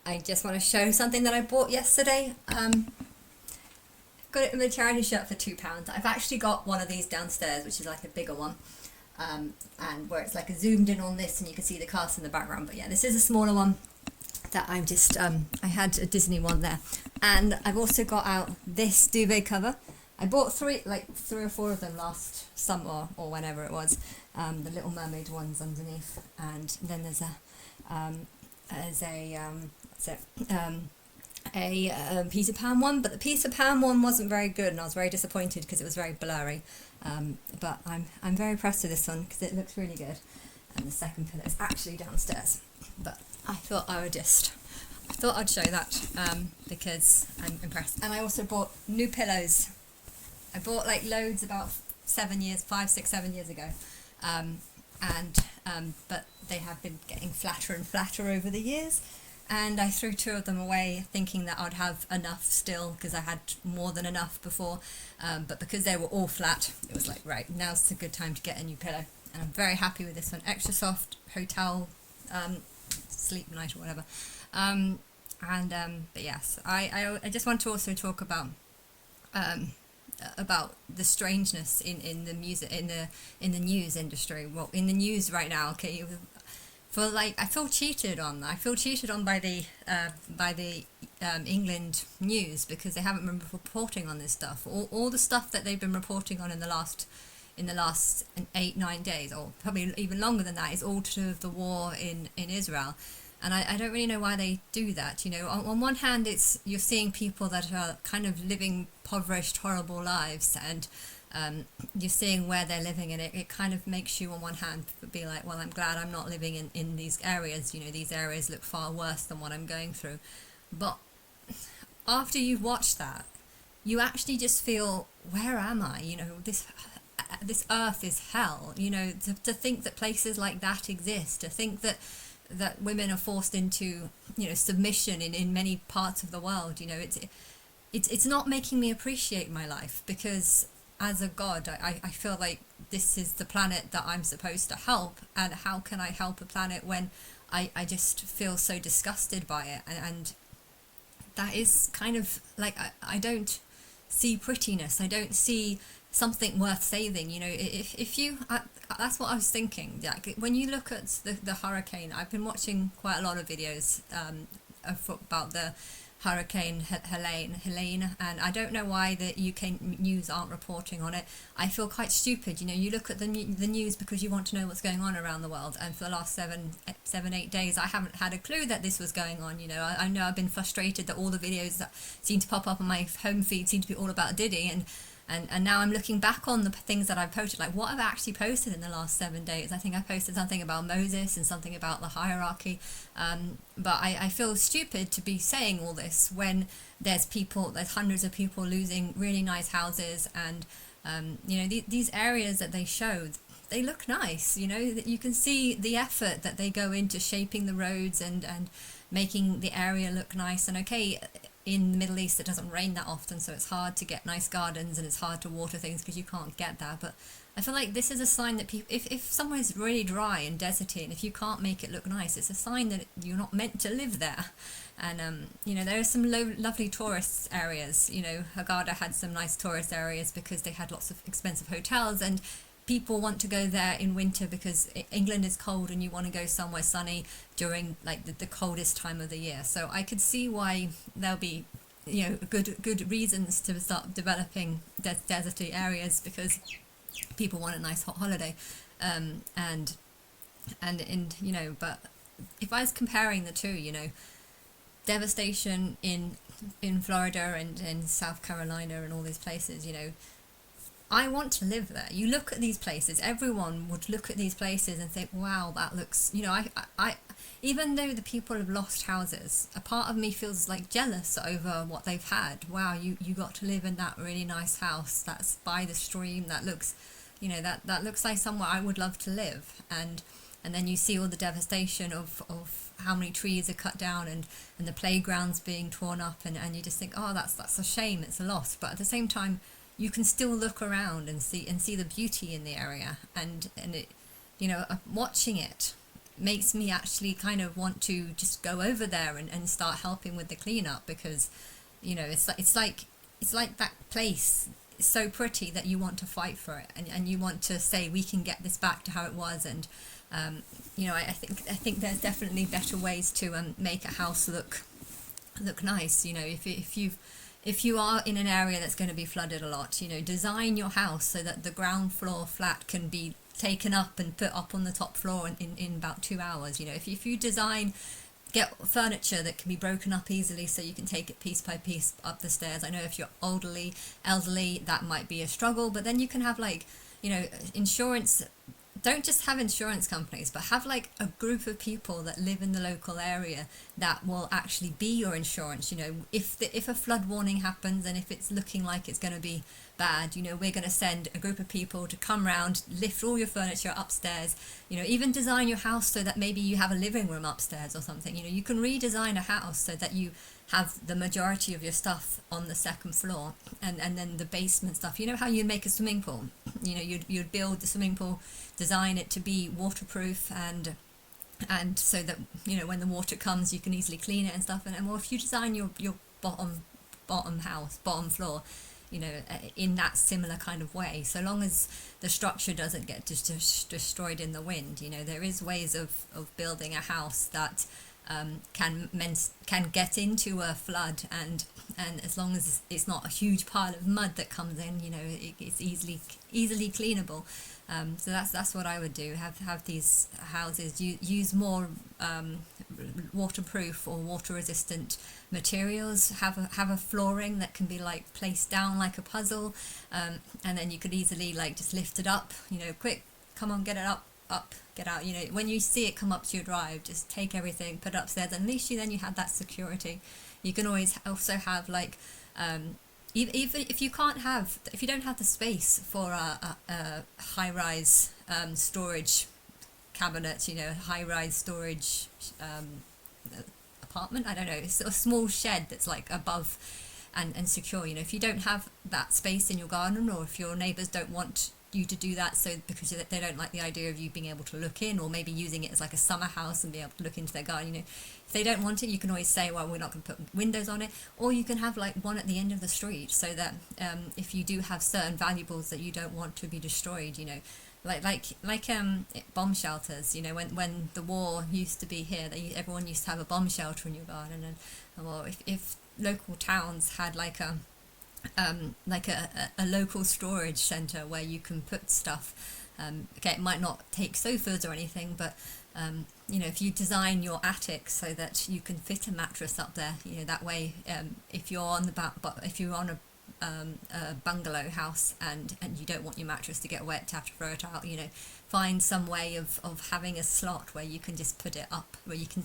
I just want to show something that I bought yesterday. Got it in the charity shop for £2. I've actually got one of these downstairs, which is like a bigger one, and where it's like a zoomed in on this and you can see the cast in the background. But yeah, this is a smaller one that I'm just, I had a Disney one there. And I've also got out this duvet cover. I bought three or four of them last summer or whenever it was. The Little Mermaid ones underneath, and then there's a Peter Pan one, but the Peter Pan one wasn't very good, and I was very disappointed because it was very blurry. But I'm very impressed with this one because it looks really good. And the second pillow is actually downstairs, but I thought I'd show that because I'm impressed. And I also bought new pillows. I bought like loads about 7 years, 5, 6, 7 years ago, but they have been getting flatter and flatter over the years. And I threw 2 of them away thinking that I'd have enough still because I had more than enough before, but because they were all flat, it was like, right, now's a good time to get a new pillow. And I'm very happy with this one. Extra soft hotel sleep night or whatever. But yes, I just want to also talk about the strangeness in the music in the news industry. Well, in the news right now, okay. I feel cheated on. I feel cheated on by the England news because they haven't been reporting on this stuff. All the stuff that they've been reporting on in the last 8-9 days, or probably even longer than that, is all to do with the war in Israel. And I don't really know why they do that. You know, on one hand, you're seeing people that are kind of living impoverished, horrible lives, and you're seeing where they're living, and it kind of makes you on one hand be like, well, I'm glad I'm not living in these areas. You know, these areas look far worse than what I'm going through. But after you've watched that, you actually just feel, where am I? You know, this earth is hell. You know, to think that places like that exist, to think that women are forced into, you know, submission in many parts of the world. You know, it's not making me appreciate my life, because as a god, I feel like this is the planet that I'm supposed to help, and how can I help a planet when I just feel so disgusted by it, and that is kind of like, I don't see prettiness, I don't see something worth saving. You know, if you that's what I was thinking. Like, when you look at the hurricane, I've been watching quite a lot of videos about the Hurricane Helene, and I don't know why the UK news aren't reporting on it. I feel quite stupid. You know, you look at the news because you want to know what's going on around the world, and for the last 8 days, I haven't had a clue that this was going on. You know, I know I've been frustrated that all the videos that seem to pop up on my home feed seem to be all about Diddy, and now I'm looking back on the things that I've posted, like what I've actually posted in the last 7 days. I think I posted something about Moses and something about the hierarchy. But I feel stupid to be saying all this when there's hundreds of people losing really nice houses, and you know, these areas that they show, they look nice. You know, you can see the effort that they go into shaping the roads and making the area look nice. And okay, in the Middle East it doesn't rain that often, so it's hard to get nice gardens and it's hard to water things because you can't get that. But I feel like this is a sign that people, if somewhere is really dry and deserty, and if you can't make it look nice, it's a sign that you're not meant to live there. And you know, there are some lovely tourist areas. You know, Hurghada had some nice tourist areas because they had lots of expensive hotels, and people want to go there in winter because England is cold and you want to go somewhere sunny during like the coldest time of the year. So I could see why there'll be, you know, good reasons to start developing deserty areas, because people want a nice hot holiday. And you know, but if I was comparing the two, you know, devastation in Florida and in South Carolina and all these places, you know, I want to live there. You look at these places, everyone would look at these places and think, wow, that looks, you know, I even though the people have lost houses, a part of me feels like jealous over what they've had. Wow, you got to live in that really nice house that's by the stream, that looks, you know, that looks like somewhere I would love to live. And then you see all the devastation of how many trees are cut down, and the playgrounds being torn up, and you just think, oh, that's a shame, it's a loss. But at the same time, you can still look around and see the beauty in the area, and it, you know, watching it, makes me actually kind of want to just go over there and start helping with the cleanup, because it's like that place is so pretty that you want to fight for it, and you want to say we can get this back to how it was. And I think there's definitely better ways to make a house look nice. If you are in an area that's going to be flooded a lot, design your house so that the ground floor flat can be taken up and put up on the top floor in about 2 hours. If you get furniture that can be broken up easily so you can take it piece by piece up the stairs. I know if you're elderly, that might be a struggle, but then you can have insurance. Don't just have insurance companies, but have a group of people that live in the local area that will actually be your insurance. If a flood warning happens and if it's looking like it's going to be bad, we're going to send a group of people to come round, lift all your furniture upstairs, even design your house so that maybe you have a living room upstairs or something. You can redesign a house so that you have the majority of your stuff on the second floor, and then the basement stuff. How you make a swimming pool? You'd build the swimming pool, design it to be waterproof, and so that when the water comes you can easily clean it and stuff. And well, if you design your bottom floor in that similar kind of way, so long as the structure doesn't get destroyed in the wind, there is ways of building a house that can get into a flood, and as long as it's not a huge pile of mud that comes in, it's easily cleanable. So that's what I would do. Have these houses use more waterproof or water resistant materials. Have a flooring that can be placed down like a puzzle, and then you could easily just lift it up. Quick, come on, get it up, get out. When you see it come up to your drive, just take everything, put it upstairs, and at least then you have that security. You can always also have even if you don't have the space for a high-rise storage cabinet, high-rise storage apartment, I don't know, it's a small shed that's above and secure. If you don't have that space in your garden, or if your neighbours don't want you to do that, so because they don't like the idea of you being able to look in, or maybe using it as a summer house and be able to look into their garden, if they don't want it, you can always say, well, we're not going to put windows on it. Or you can have one at the end of the street, so that if you do have certain valuables that you don't want to be destroyed, like bomb shelters. When the war used to be here, everyone used to have a bomb shelter in your garden. And well, if local towns had a local storage centre where you can put stuff. Okay, it might not take sofas or anything, but if you design your attic so that you can fit a mattress up there, that way, if you're on a bungalow house and you don't want your mattress to get wet, to have to throw it out, find some way of having a slot where you can just put it up, where you can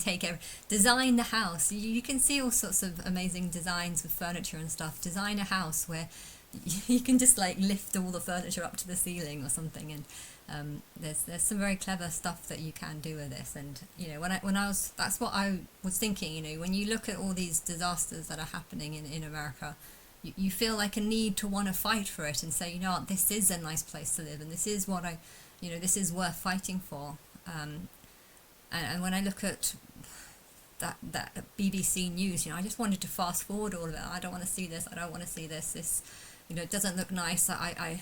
design the house. You can see all sorts of amazing designs with furniture and stuff. Design a house where you can just lift all the furniture up to the ceiling or something, and there's some very clever stuff that you can do with this. And that's what I was thinking. When you look at all these disasters that are happening in America, you feel a need to want to fight for it and say, this is a nice place to live, and this is what this is worth fighting for. And when I look at that BBC News, I just wanted to fast forward all of it. I don't want to see this. I don't want to see this. This, it doesn't look nice. I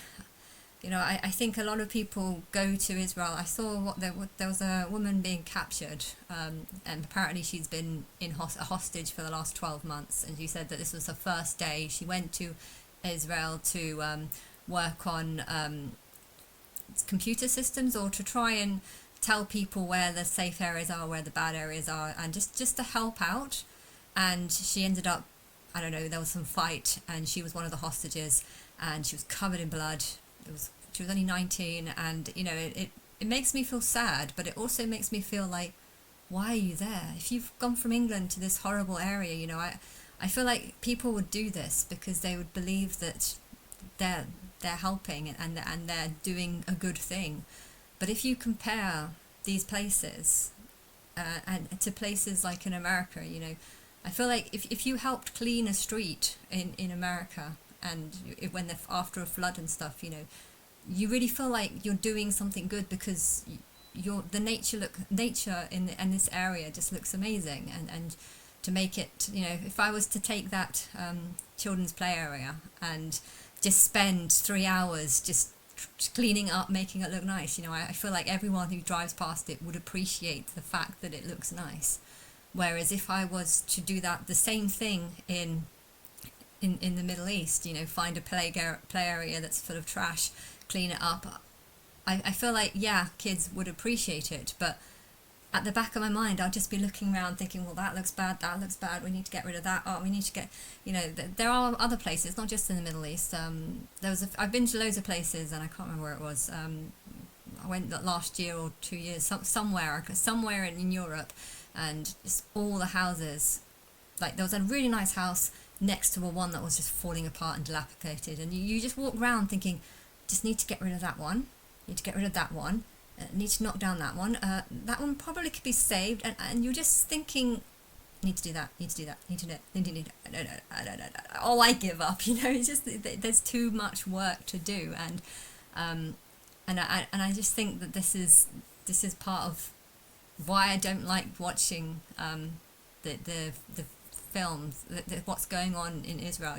think a lot of people go to Israel. I saw there was a woman being captured, and apparently she's been a hostage for the last 12 months. And she said that this was her first day. She went to Israel to work on computer systems, or to try and tell people where the safe areas are, where the bad areas are, and just to help out. And she ended up, I don't know, there was some fight, and she was one of the hostages, and she was covered in blood. She was only 19, and it makes me feel sad, but it also makes me feel why are you there? If you've gone from England to this horrible area, I feel like people would do this because they would believe that they're helping and they're doing a good thing. But if you compare these places and to places like in America, I feel like if you helped clean a street in America, and when they're after a flood and stuff, you really feel like you're doing something good, because the nature in this area just looks amazing, and to make it, if I was to take that children's play area and just spend 3 hours just cleaning up, making it look nice, I feel like everyone who drives past it would appreciate the fact that it looks nice. Whereas if I was to do the same thing in the Middle East, find a play area that's full of trash, clean it up, I feel like, yeah, kids would appreciate it, but at the back of my mind, I'll just be looking around thinking, well, that looks bad, we need to get rid of that, we need to get, there are other places, not just in the Middle East. I've been to loads of places, and I can't remember where it was. I went last year or 2 years, somewhere in Europe, and just all the houses, like there was a really nice house next to one that was just falling apart and dilapidated, and you just walk around thinking, just need to get rid of that one, need to get rid of that one, need to knock down that one probably could be saved, and you're just thinking, need to do that, oh, I give up, it's just, there's too much work to do, and I just think that this is part of why I don't like watching the films, what's going on in Israel.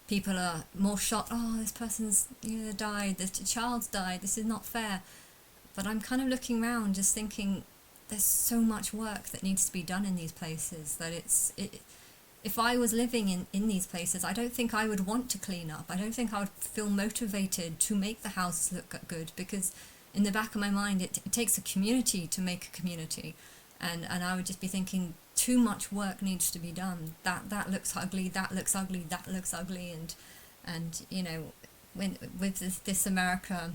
People are more shocked, oh, this person's died, this child's died, this is not fair. But I'm kind of looking around just thinking, there's so much work that needs to be done in these places that if I was living in these places, I don't think I would want to clean up. I don't think I would feel motivated to make the houses look good, because in the back of my mind, it takes a community to make a community. And I would just be thinking, too much work needs to be done. That looks ugly, that looks ugly, that looks ugly. And when with this America,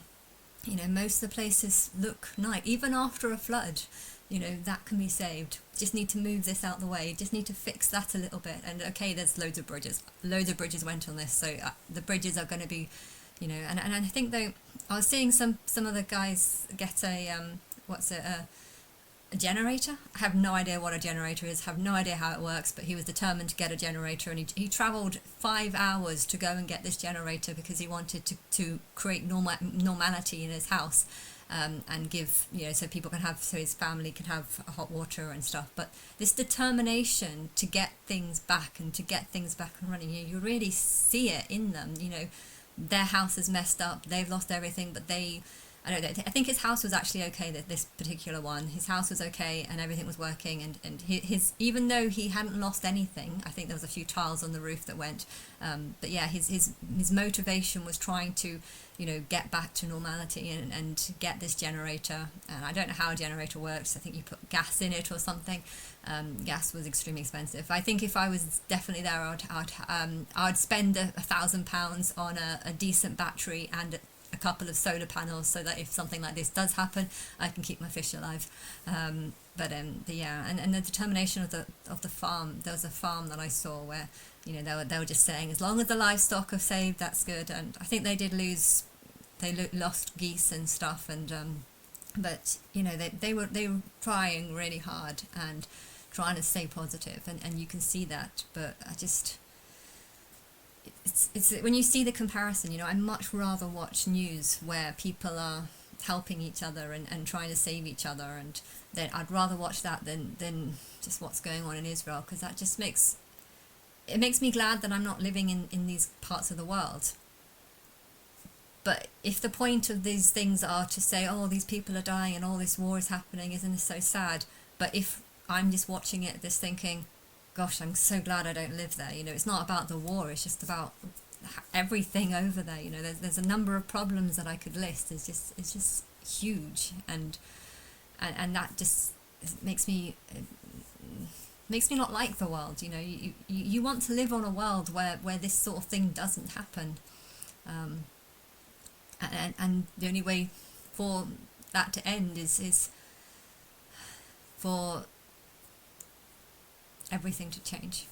most of the places look nice. Even after a flood, that can be saved. Just need to move this out the way. Just need to fix that a little bit. And okay, there's loads of bridges. Loads of bridges went on this, so the bridges are going to be, and I think though, I was seeing some of the guys get a generator. I have no idea what a generator is, have no idea how it works, but he was determined to get a generator, and he travelled 5 hours to go and get this generator because he wanted to create normality in his house, and give, so his family can have hot water and stuff. But this determination to get things back and running, you really see it in them. Their house is messed up, they've lost everything, but I don't know, I think his house was actually okay, this particular one. His house was okay and everything was working, and his even though he hadn't lost anything, I think there was a few tiles on the roof that went, but yeah, his motivation was trying to, get back to normality and get this generator. And I don't know how a generator works. I think you put gas in it or something. Gas was extremely expensive. I think if I was definitely there, I'd spend £1,000 on a decent battery and a couple of solar panels, so that if something like this does happen, I can keep my fish alive. And the determination of the farm. There was a farm that I saw where they were just saying, as long as the livestock are saved, that's good. And I think they lost geese and stuff, and but they were trying really hard and trying to stay positive, and you can see that. But I just, it's when you see the comparison, I'd much rather watch news where people are helping each other and trying to save each other, and then I'd rather watch that than just what's going on in Israel, because that just makes me glad that I'm not living in these parts of the world. But if the point of these things are to say, oh, these people are dying and all this war is happening, isn't this so sad? But if I'm just watching it, just thinking, gosh, I'm so glad I don't live there. It's not about the war, it's just about everything over there. There's a number of problems that I could list. It's just huge, and that just makes me not like the world. You want to live on a world where this sort of thing doesn't happen, and the only way for that to end is for everything to change.